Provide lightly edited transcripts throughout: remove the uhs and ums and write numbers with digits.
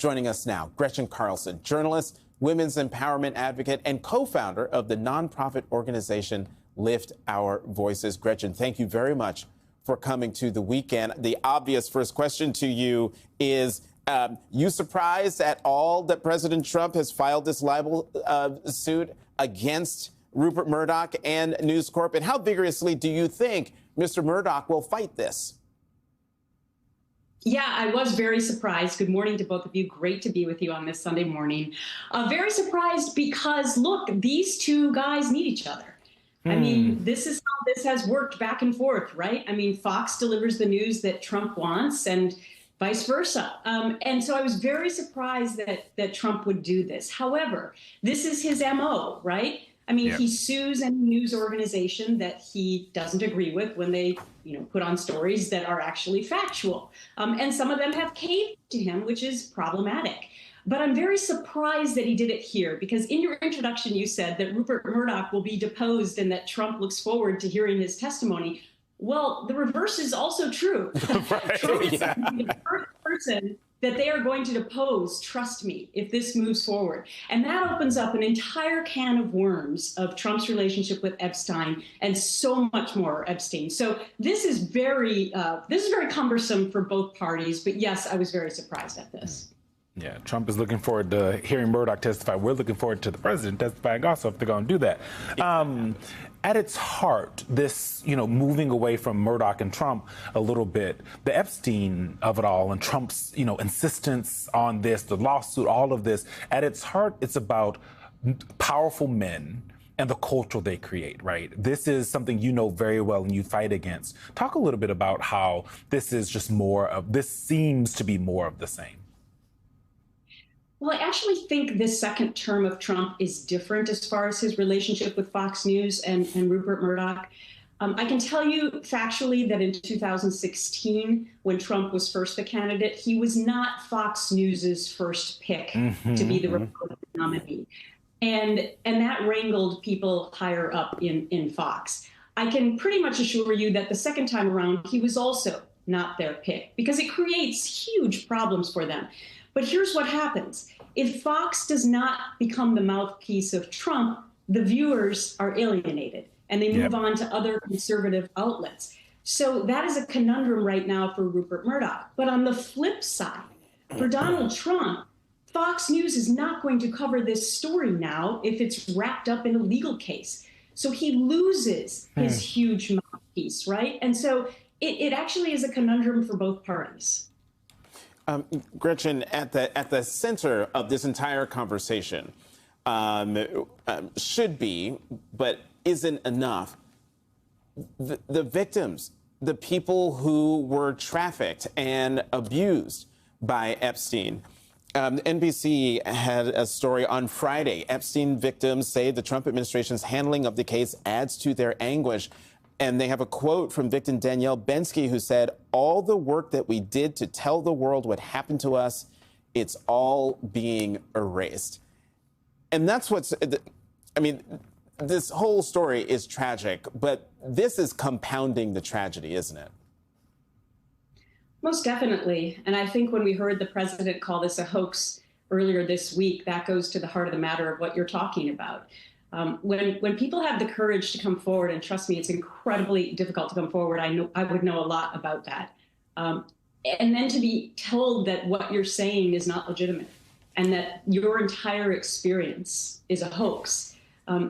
Joining us now, Gretchen Carlson, journalist, women's empowerment advocate, and co-founder of the nonprofit organization Lift Our Voices. Gretchen, thank you very much for coming to the weekend. The obvious first question to you is, you surprised at all that President Trump has filed this libel suit against Rupert Murdoch and News Corp? And how vigorously do you think Mr. Murdoch will fight this? Yeah, I was very surprised. Good morning to both of you. Great to be with you on this Sunday morning. Very surprised because, look, these two guys need each other. I mean, this is how this has worked back and forth, right? I mean, Fox delivers the news that Trump wants and vice versa. And so I was very surprised that Trump would do this. However, this is his MO, right? I mean, he sues any news organization that he doesn't agree with when they, put on stories that are actually factual. And some of them have caved to him, which is problematic. But I'm very surprised that he did it here, because in your introduction, you said that Rupert Murdoch will be deposed and that Trump looks forward to hearing his testimony. Well, the reverse is also true. Right, Trump is the first person that they are going to depose, trust me, if this moves forward. And that opens up an entire can of worms of Trump's relationship with Epstein and so much more Epstein. So this is very cumbersome for both parties. But yes, I was very surprised at this. Yeah, Trump is looking forward to hearing Murdoch testify. We're looking forward to the president testifying also, if they're going to do that. At its heart, this, moving away from Murdoch and Trump a little bit, the Epstein of it all and Trump's, insistence on this, the lawsuit, all of this, at its heart, it's about powerful men and the culture they create, right? This is something you know very well and you fight against. Talk a little bit about how this is just this seems to be more of the same. Well, I actually think this second term of Trump is different as far as his relationship with Fox News and Rupert Murdoch. I can tell you factually that in 2016, when Trump was first the candidate, he was not Fox News's first pick to be the Republican nominee. And that wrangled people higher up in Fox. I can pretty much assure you that the second time around, he was also not their pick, because it creates huge problems for them. But here's what happens. If Fox does not become the mouthpiece of Trump, the viewers are alienated and they move on to other conservative outlets. So that is a conundrum right now for Rupert Murdoch. But on the flip side, for Donald Trump, Fox News is not going to cover this story now if it's wrapped up in a legal case. So he loses his huge mouthpiece, right? And so it actually is a conundrum for both parties. Gretchen, at the center of this entire conversation should be, but isn't enough, the victims, the people who were trafficked and abused by Epstein. NBC had a story on Friday. Epstein victims say the Trump administration's handling of the case adds to their anguish. And they have a quote from victim Danielle Bensky, who said, "All the work that we did to tell the world what happened to us, it's all being erased." And that's this whole story is tragic, but this is compounding the tragedy, isn't it? Most definitely. And I think when we heard the president call this a hoax earlier this week, that goes to the heart of the matter of what you're talking about. When people have the courage to come forward, and trust me, it's incredibly difficult to come forward. I would know a lot about that. And then to be told that what you're saying is not legitimate and that your entire experience is a hoax.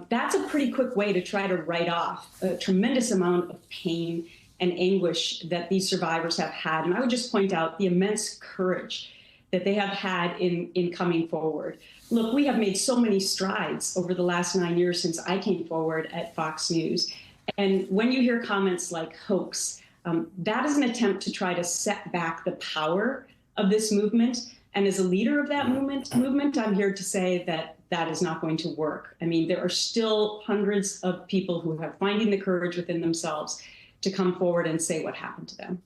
That's a pretty quick way to try to write off a tremendous amount of pain and anguish that these survivors have had. And I would just point out the immense courage that they have had in coming forward. Look, we have made so many strides over the last 9 years since I came forward at Fox News. And when you hear comments like hoax, that is an attempt to try to set back the power of this movement. And as a leader of that movement, I'm here to say that that is not going to work. I mean, there are still hundreds of people who are finding the courage within themselves to come forward and say what happened to them.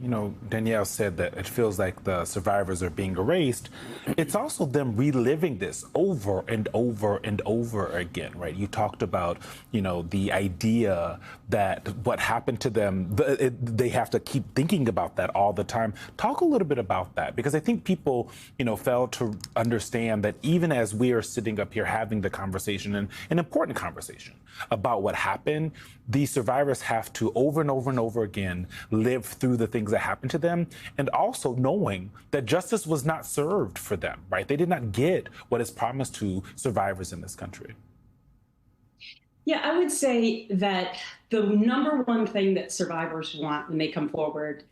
you know, Danielle said that it feels like the survivors are being erased. It's also them reliving this over and over and over again, right? You talked about, you know, the idea that what happened to them, they have to keep thinking about that all the time. Talk a little bit about that, because I think people, you know, fail to understand that even as we are sitting up here having the conversation, and an important conversation about what happened, these survivors have to over and over and over again live through the things that happened to them, and also knowing that justice was not served for them, right? They did not get what is promised to survivors in this country. Yeah, I would say that the number one thing that survivors want when they come forward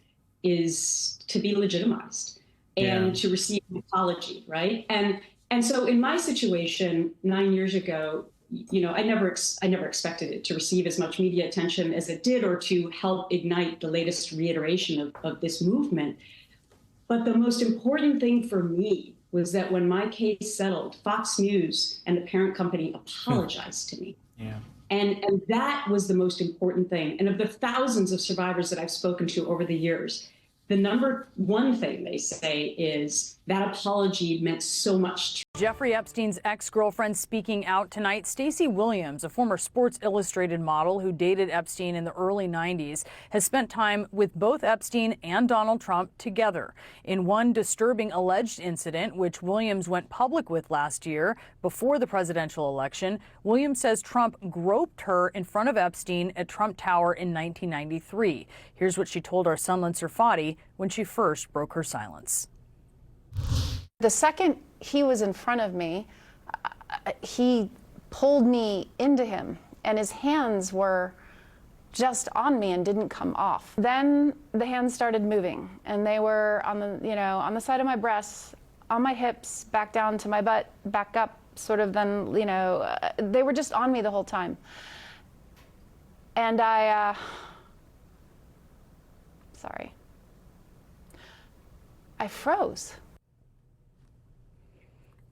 is to be legitimized and to receive an apology, right? And so in my situation 9 years ago, you know, I never expected it to receive as much media attention as it did, or to help ignite the latest reiteration of this movement. But the most important thing for me was that when my case settled, Fox News and the parent company apologized to me. Yeah. And that was the most important thing. And of the thousands of survivors that I've spoken to over the years, the number one thing they say is that apology meant so much to Jeffrey Epstein's ex-girlfriend speaking out tonight. Stacey Williams, a former Sports Illustrated model who dated Epstein in the early 90s, has spent time with both Epstein and Donald Trump together. In one disturbing alleged incident, which Williams went public with last year before the presidential election, Williams says Trump groped her in front of Epstein at Trump Tower in 1993. Here's what she told our Sunland Sirfati when she first broke her silence. The second he was in front of me, he pulled me into him, and his hands were just on me and didn't come off. Then the hands started moving, and they were on the, you know, on the side of my breasts, on my hips, back down to my butt, back up, sort of. Then, you know, they were just on me the whole time. And I froze.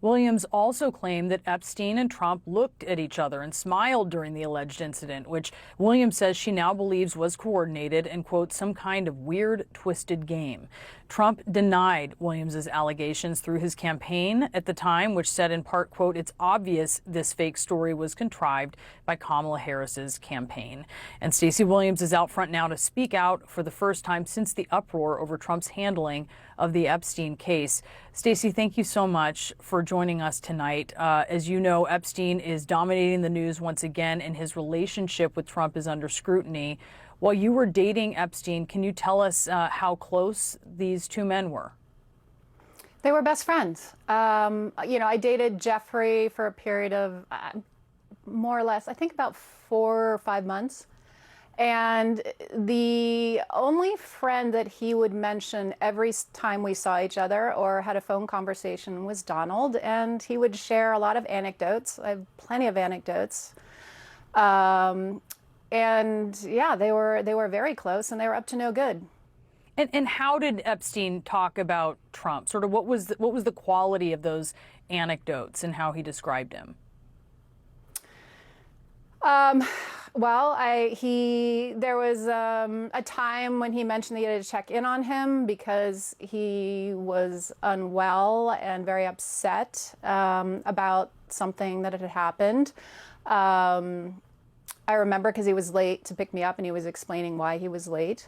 Williams also claimed that Epstein and Trump looked at each other and smiled during the alleged incident, which Williams says she now believes was coordinated and, quote, some kind of weird, twisted game. Trump denied Williams's allegations through his campaign at the time, which said in part, quote, it's obvious this fake story was contrived by Kamala Harris's campaign. And Stacey Williams is out front now to speak out for the first time since the uproar over Trump's handling of the Epstein case. Stacey, thank you so much for joining us tonight. As you know, Epstein is dominating the news once again, and his relationship with Trump is under scrutiny. While you were dating Epstein, can you tell us how close these two men were? They were best friends. You know, I dated Jeffrey for a period of more or less, I think about 4 or 5 months. And the only friend that he would mention every time we saw each other or had a phone conversation was Donald. And he would share a lot of anecdotes. I have plenty of anecdotes. And yeah, they were very close, and they were up to no good. And how did Epstein talk about Trump? Sort of what was the quality of those anecdotes and how he described him? Well, there was a time when he mentioned that he had to check in on him because he was unwell and very upset about something that had happened. I remember because he was late to pick me up, and he was explaining why he was late.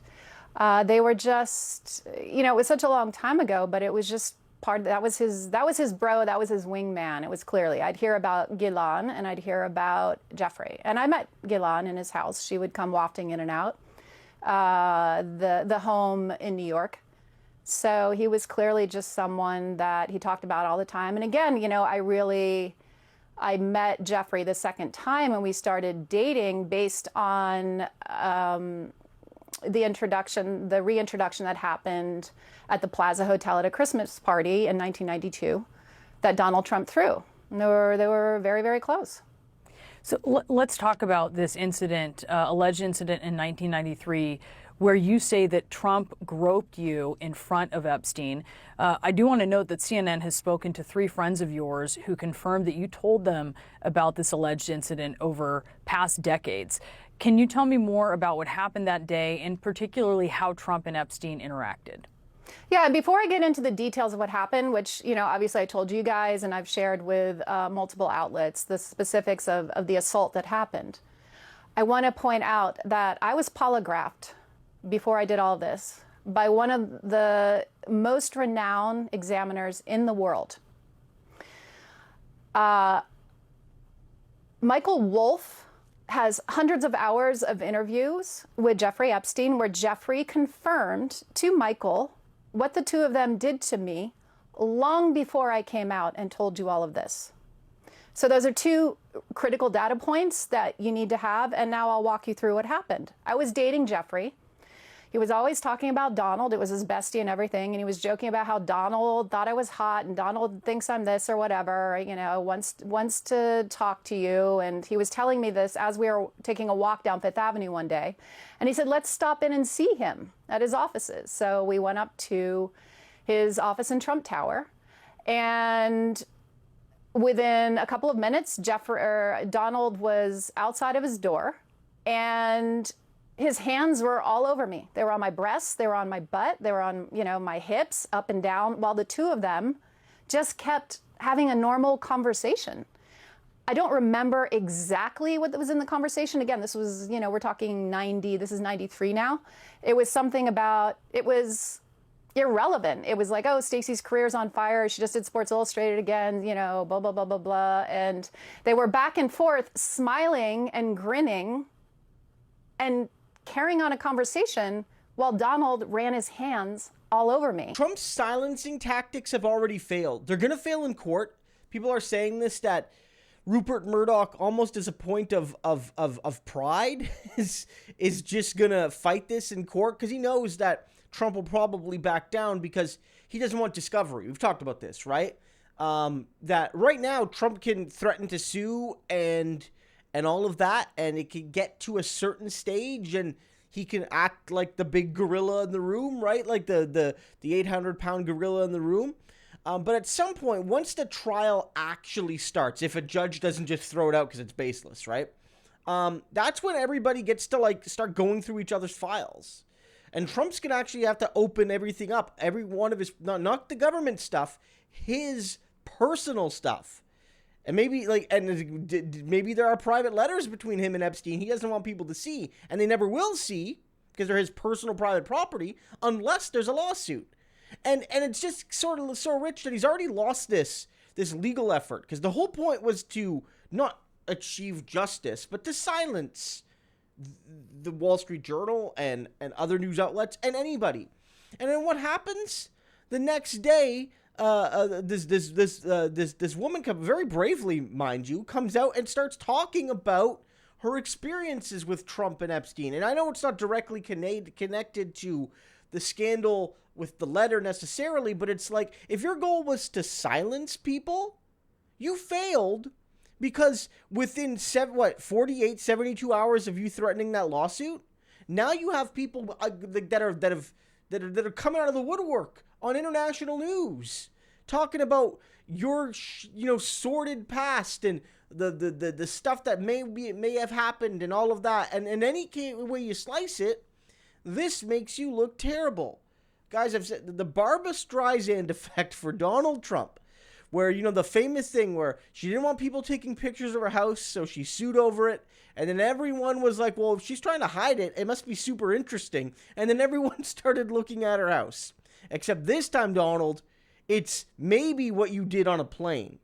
They were just, you know, it was such a long time ago, but it was just part of, that was his bro, that was his wingman. It was clearly, I'd hear about Ghislaine and I'd hear about Jeffrey. And I met Ghislaine in his house. She would come wafting in and out, the home in New York. So he was clearly just someone that he talked about all the time. And again, you know, I met Jeffrey the second time, and we started dating based on the reintroduction that happened at the Plaza Hotel at a Christmas party in 1992 that Donald Trump threw. And they were very, very close. So let's talk about this incident, alleged incident in 1993 where you say that Trump groped you in front of Epstein. I do want to note that CNN has spoken to 3 friends of yours who confirmed that you told them about this alleged incident over past decades. Can you tell me more about what happened that day and particularly how Trump and Epstein interacted? Yeah, before I get into the details of what happened, which, you know, obviously I told you guys and I've shared with multiple outlets the specifics of the assault that happened, I want to point out that I was polygraphed before I did all this by one of the most renowned examiners in the world. Michael Wolff has hundreds of hours of interviews with Jeffrey Epstein where Jeffrey confirmed to Michael what the 2 of them did to me long before I came out and told you all of this. So those are 2 critical data points that you need to have, and now I'll walk you through what happened. I was dating Jeffrey. He was always talking about Donald. It was his bestie and everything, and he was joking about how Donald thought I was hot and Donald thinks I'm this or whatever, you know, wants to talk to you. And he was telling me this as we were taking a walk down Fifth Avenue one day. And he said, let's stop in and see him at his offices. So we went up to his office in Trump Tower, and within a couple of minutes, Donald was outside of his door, and his hands were all over me. They were on my breasts, they were on my butt, they were on, you know, my hips, up and down, while the 2 of them just kept having a normal conversation. I don't remember exactly what was in the conversation. Again, this was, you know, we're talking 90, this is 93 now. It was something about, it was irrelevant. It was like, oh, Stacey's career's on fire. She just did Sports Illustrated again, you know, blah, blah, blah, blah, blah. And they were back and forth, smiling and grinning and carrying on a conversation while Donald ran his hands all over me. Trump's silencing tactics have already failed. They're going to fail in court. People are saying this, that Rupert Murdoch, almost as a point of pride, is just going to fight this in court because he knows that Trump will probably back down because he doesn't want discovery. We've talked about this, right? That right now Trump can threaten to sue and all of that, and it can get to a certain stage, and he can act like the big gorilla in the room, right? Like the 800-pound gorilla in the room. But at some point, once the trial actually starts, if a judge doesn't just throw it out because it's baseless, right? That's when everybody gets to like start going through each other's files. And Trump's going to actually have to open everything up. Every one of his, not the government stuff, his personal stuff. And maybe maybe there are private letters between him and Epstein he doesn't want people to see, and they never will see because they're his personal private property unless there's a lawsuit. And it's just sort of so rich that he's already lost this legal effort, because the whole point was to not achieve justice, but to silence the Wall Street Journal and other news outlets and anybody. And then what happens? The next day, this woman, very bravely, mind you, comes out and starts talking about her experiences with Trump and Epstein. And I know it's not directly connected to the scandal with the letter necessarily, but it's like, if your goal was to silence people, you failed, because within 48, 72 hours of you threatening that lawsuit, now you have people that are coming out of the woodwork on international news, talking about your sordid past and the stuff that may have happened and all of that. And in any way you slice it, this makes you look terrible. Guys, I've said the Barbra Streisand effect for Donald Trump, where, the famous thing where she didn't want people taking pictures of her house, so she sued over it. And then everyone was like, well, if she's trying to hide it, it must be super interesting. And then everyone started looking at her house. Except this time, Donald, it's maybe what you did on a plane.